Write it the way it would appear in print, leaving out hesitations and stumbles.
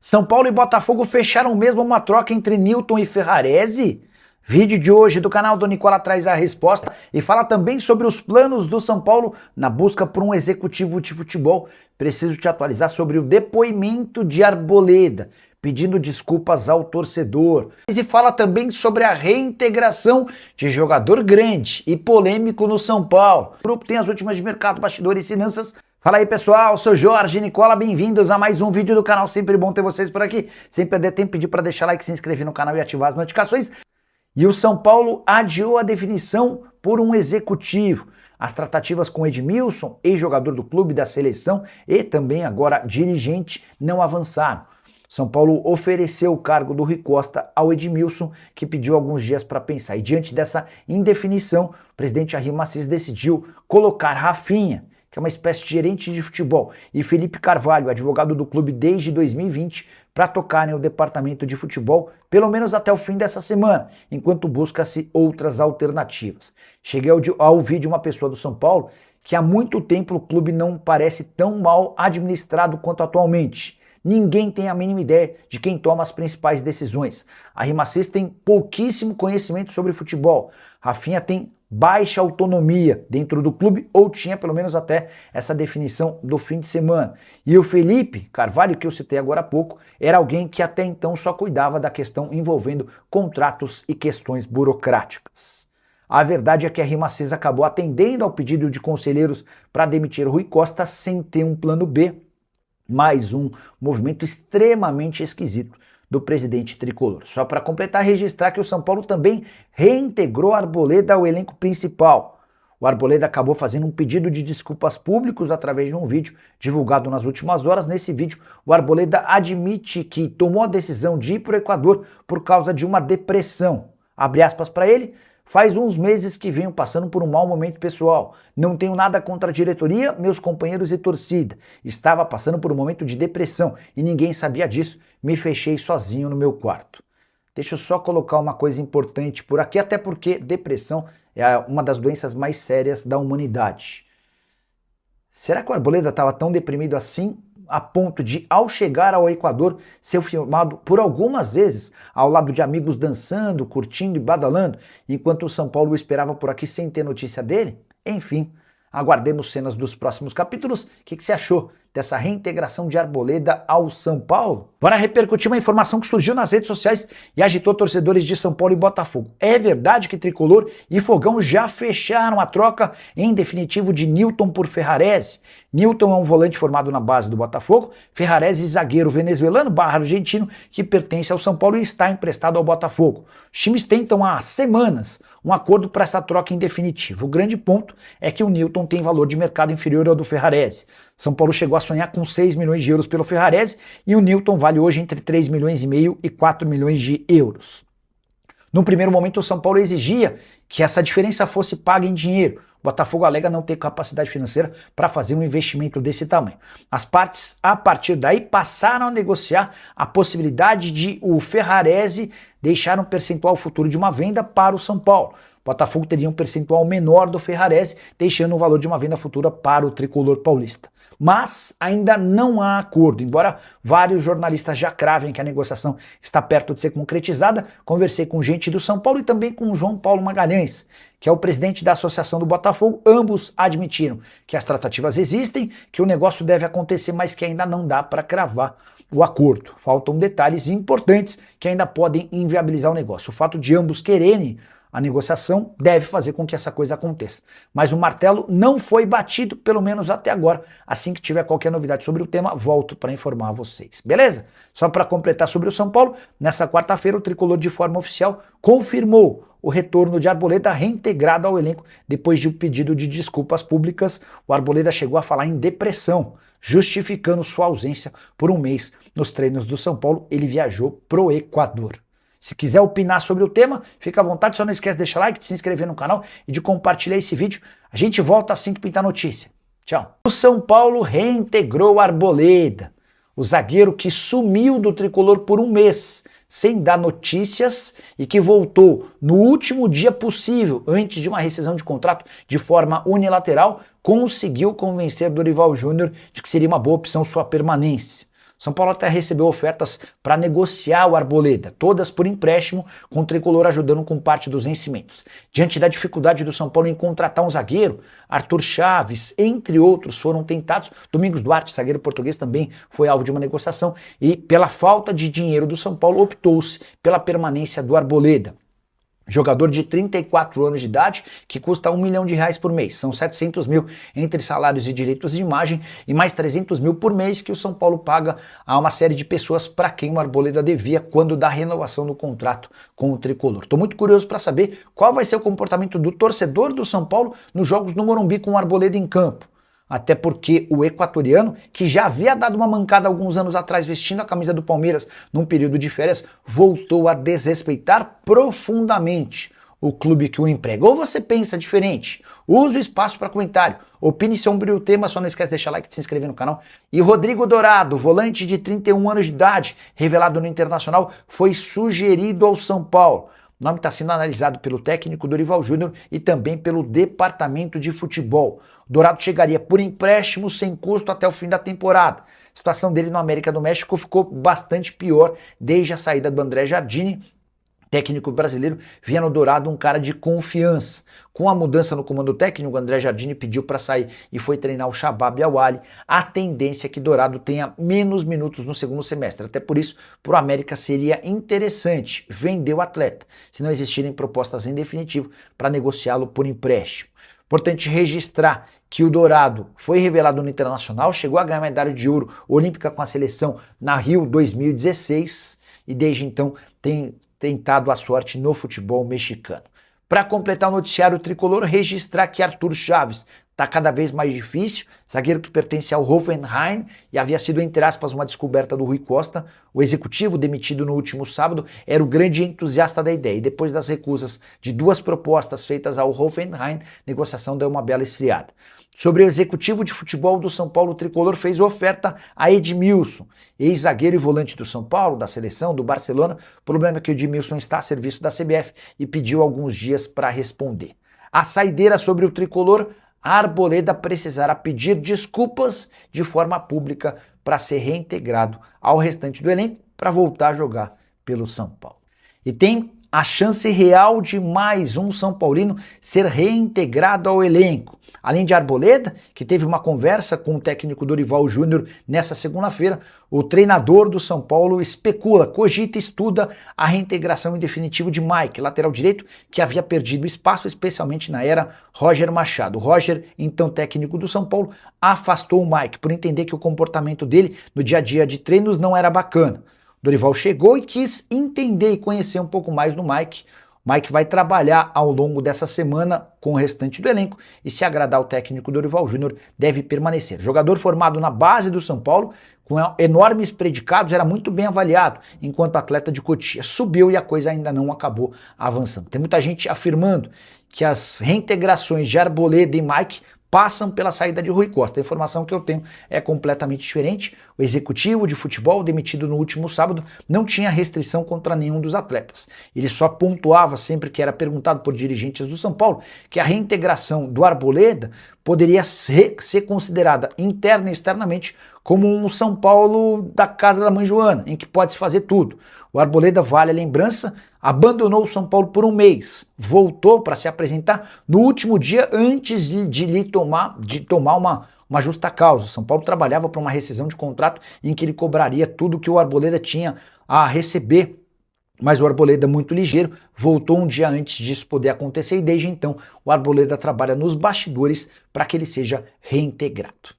São Paulo e Botafogo fecharam mesmo uma troca entre Newton e Ferrarese? Vídeo de hoje do canal do Nicola traz a resposta e fala também sobre os planos do São Paulo na busca por um executivo de futebol. Preciso te atualizar sobre o depoimento de Arboleda, pedindo desculpas ao torcedor. E fala também sobre a reintegração de jogador grande e polêmico no São Paulo. O grupo tem as últimas de mercado, bastidores e finanças. Fala aí pessoal, sou Jorge Nicola, bem-vindos a mais um vídeo do canal, sempre bom ter vocês por aqui. Sem perder tempo, pedir para deixar like, se inscrever no canal e ativar as notificações. E o São Paulo adiou a definição por um executivo. As tratativas com Edmilson, ex-jogador do clube, da seleção e também agora dirigente, não avançaram. São Paulo ofereceu o cargo do Rui Costa ao Edmilson, que pediu alguns dias para pensar. E diante dessa indefinição, o presidente Jair Macias decidiu colocar Rafinha, que é uma espécie de gerente de futebol, e Felipe Carvalho, advogado do clube desde 2020, para tocarem o departamento de futebol, pelo menos até o fim dessa semana, enquanto busca-se outras alternativas. Cheguei a ouvir de uma pessoa do São Paulo que há muito tempo o clube não parece tão mal administrado quanto atualmente. Ninguém tem a mínima ideia de quem toma as principais decisões. A Macias tem pouquíssimo conhecimento sobre futebol. Rafinha tem baixa autonomia dentro do clube, ou tinha pelo menos até essa definição do fim de semana. E o Felipe Carvalho, que eu citei agora há pouco, era alguém que até então só cuidava da questão envolvendo contratos e questões burocráticas. A verdade é que a Macias acabou atendendo ao pedido de conselheiros para demitir o Rui Costa sem ter um plano B. Mais um movimento extremamente esquisito do presidente tricolor. Só para completar, registrar que o São Paulo também reintegrou Arboleda ao elenco principal. O Arboleda acabou fazendo um pedido de desculpas públicos através de um vídeo divulgado nas últimas horas. Nesse vídeo, o Arboleda admite que tomou a decisão de ir para o Equador por causa de uma depressão. Abre aspas para ele. Faz uns meses que venho passando por um mau momento pessoal. Não tenho nada contra a diretoria, meus companheiros e torcida. Estava passando por um momento de depressão e ninguém sabia disso. Me fechei sozinho no meu quarto. Deixa eu só colocar uma coisa importante por aqui, até porque depressão é uma das doenças mais sérias da humanidade. Será que o Arboleda estava tão deprimido assim, a ponto de, ao chegar ao Equador, ser filmado por algumas vezes ao lado de amigos dançando, curtindo e badalando, enquanto o São Paulo o esperava por aqui sem ter notícia dele? Enfim, aguardemos cenas dos próximos capítulos. O que você achou dessa reintegração de Arboleda ao São Paulo? Bora repercutir uma informação que surgiu nas redes sociais e agitou torcedores de São Paulo e Botafogo. É verdade que Tricolor e Fogão já fecharam a troca em definitivo de Newton por Ferrarese? Newton é um volante formado na base do Botafogo, Ferrarese zagueiro venezuelano / argentino que pertence ao São Paulo e está emprestado ao Botafogo. Os times tentam há semanas um acordo para essa troca em definitivo. O grande ponto é que o Newton tem valor de mercado inferior ao do Ferrarese. São Paulo chegou a sonhar com 6 milhões de euros pelo Ferrarese e o Newton vale hoje entre 3 milhões e meio e 4 milhões de euros. No primeiro momento, o São Paulo exigia que essa diferença fosse paga em dinheiro. O Botafogo alega não ter capacidade financeira para fazer um investimento desse tamanho. As partes, a partir daí, passaram a negociar a possibilidade de o Ferrarese deixar um percentual futuro de uma venda para o São Paulo. O Botafogo teria um percentual menor do Ferrarese, deixando o valor de uma venda futura para o tricolor paulista. Mas ainda não há acordo, embora vários jornalistas já cravem que a negociação está perto de ser concretizada. Conversei com gente do São Paulo e também com o João Paulo Magalhães, que é o presidente da Associação do Botafogo. Ambos admitiram que as tratativas existem, que o negócio deve acontecer, mas que ainda não dá para cravar o acordo. Faltam detalhes importantes que ainda podem inviabilizar o negócio. O fato de ambos quererem a negociação deve fazer com que essa coisa aconteça. Mas o martelo não foi batido, pelo menos até agora. Assim que tiver qualquer novidade sobre o tema, volto para informar vocês. Beleza? Só para completar sobre o São Paulo, nessa quarta-feira o tricolor de forma oficial confirmou o retorno de Arboleda reintegrado ao elenco depois de um pedido de desculpas públicas. O Arboleda chegou a falar em depressão, justificando sua ausência por um mês nos treinos do São Paulo. Ele viajou pro Equador. Se quiser opinar sobre o tema, fica à vontade, só não esquece de deixar like, de se inscrever no canal e de compartilhar esse vídeo. A gente volta assim que pintar notícia. Tchau. O São Paulo reintegrou Arboleda, o zagueiro que sumiu do tricolor por um mês, sem dar notícias e que voltou no último dia possível, antes de uma rescisão de contrato de forma unilateral, conseguiu convencer Dorival Júnior de que seria uma boa opção sua permanência. São Paulo até recebeu ofertas para negociar o Arboleda, todas por empréstimo, com o Tricolor ajudando com parte dos vencimentos. Diante da dificuldade do São Paulo em contratar um zagueiro, Arthur Chaves, entre outros, foram tentados. Domingos Duarte, zagueiro português, também foi alvo de uma negociação e, pela falta de dinheiro do São Paulo, optou-se pela permanência do Arboleda. Jogador de 34 anos de idade que custa R$1 milhão por mês. São 700 mil entre salários e direitos de imagem e mais 300 mil por mês que o São Paulo paga a uma série de pessoas para quem o Arboleda devia quando da renovação do contrato com o Tricolor. Estou muito curioso para saber qual vai ser o comportamento do torcedor do São Paulo nos jogos no Morumbi com o Arboleda em campo. Até porque o equatoriano, que já havia dado uma mancada alguns anos atrás vestindo a camisa do Palmeiras num período de férias, voltou a desrespeitar profundamente o clube que o emprega. Ou você pensa diferente? Use o espaço para comentário. Opine sobre o tema, só não esquece de deixar like e de se inscrever no canal. E Rodrigo Dourado, volante de 31 anos de idade, revelado no Internacional, foi sugerido ao São Paulo. O nome está sendo analisado pelo técnico Dorival Júnior e também pelo departamento de futebol. Dourado chegaria por empréstimo sem custo até o fim da temporada. A situação dele no América do México ficou bastante pior desde a saída do André Jardine. Técnico brasileiro via no Dourado um cara de confiança. Com a mudança no comando técnico, o André Jardine pediu para sair e foi treinar o Shabab Awali. A tendência é que Dourado tenha menos minutos no segundo semestre. Até por isso, para o América seria interessante vender o atleta, se não existirem propostas em definitivo para negociá-lo por empréstimo. Importante registrar que o Dourado foi revelado no Internacional, chegou a ganhar medalha de ouro olímpica com a seleção na Rio 2016 e desde então tem tentado a sorte no futebol mexicano. Para completar o noticiário tricolor, registrar que Arthur Chaves está cada vez mais difícil, zagueiro que pertence ao Hoffenheim e havia sido, entre aspas, uma descoberta do Rui Costa. O executivo, demitido no último sábado, era o grande entusiasta da ideia e depois das recusas de duas propostas feitas ao Hoffenheim, a negociação deu uma bela esfriada. Sobre o executivo de futebol do São Paulo, o tricolor fez oferta a Edmilson, ex-zagueiro e volante do São Paulo, da seleção, do Barcelona. O problema é que o Edmilson está a serviço da CBF e pediu alguns dias para responder. A saideira sobre o tricolor, a Arboleda precisará pedir desculpas de forma pública para ser reintegrado ao restante do elenco para voltar a jogar pelo São Paulo. E tem a chance real de mais um São Paulino ser reintegrado ao elenco. Além de Arboleda, que teve uma conversa com o técnico Dorival Júnior nessa segunda-feira, o treinador do São Paulo especula, cogita e estuda a reintegração em definitivo de Mike, lateral direito, que havia perdido espaço, especialmente na era Roger Machado. O Roger, então técnico do São Paulo, afastou o Mike por entender que o comportamento dele no dia a dia de treinos não era bacana. Dorival chegou e quis entender e conhecer um pouco mais do Mike. Mike vai trabalhar ao longo dessa semana com o restante do elenco e, se agradar o técnico Dorival Júnior, deve permanecer. Jogador formado na base do São Paulo, com enormes predicados, era muito bem avaliado enquanto atleta de Cotia. Subiu e a coisa ainda não acabou avançando. Tem muita gente afirmando que as reintegrações de Arboleda e Mike passam pela saída de Rui Costa. A informação que eu tenho é completamente diferente. O executivo de futebol, demitido no último sábado, não tinha restrição contra nenhum dos atletas. Ele só pontuava sempre que era perguntado por dirigentes do São Paulo que a reintegração do Arboleda poderia ser considerada interna e externamente como um São Paulo da casa da mãe Joana, em que pode-se fazer tudo. O Arboleda, vale a lembrança, abandonou o São Paulo por um mês, voltou para se apresentar no último dia antes de tomar uma justa causa. O São Paulo trabalhava para uma rescisão de contrato em que ele cobraria tudo que o Arboleda tinha a receber, mas o Arboleda, muito ligeiro, voltou um dia antes disso poder acontecer e desde então o Arboleda trabalha nos bastidores para que ele seja reintegrado.